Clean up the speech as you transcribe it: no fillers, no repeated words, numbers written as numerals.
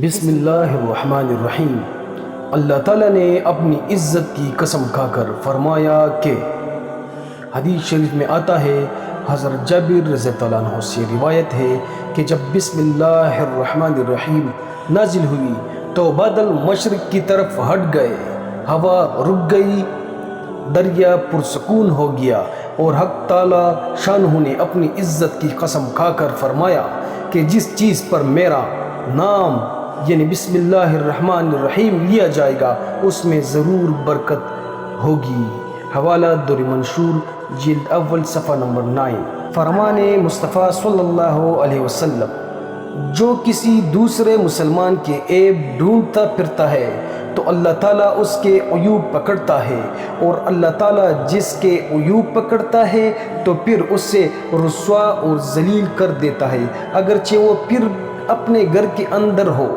بسم اللہ الرحمن الرحیم۔ اللہ تعالیٰ نے اپنی عزت کی قسم کھا کر فرمایا کہ حدیث شریف میں آتا ہے، حضرت جابر رضی اللہ عنہ سے روایت ہے کہ جب بسم اللہ الرحمن الرحیم نازل ہوئی تو بادل مشرق کی طرف ہٹ گئے، ہوا رک گئی، دریا پرسکون ہو گیا، اور حق تعالی شانہ نے اپنی عزت کی قسم کھا کر فرمایا کہ جس چیز پر میرا نام یعنی بسم اللہ الرحمن الرحیم لیا جائے گا اس میں ضرور برکت ہوگی۔ حوالہ در منشور جلد اول صفحہ نمبر 9۔ فرمان مصطفیٰ صلی اللہ علیہ وسلم، جو کسی دوسرے مسلمان کے عیب ڈھونڈتا پھرتا ہے تو اللہ تعالیٰ اس کے عیوب پکڑتا ہے، اور اللہ تعالیٰ جس کے عیوب پکڑتا ہے تو پھر اس سے رسوا اور ذلیل کر دیتا ہے، اگرچہ وہ پھر اپنے گھر کے اندر ہو۔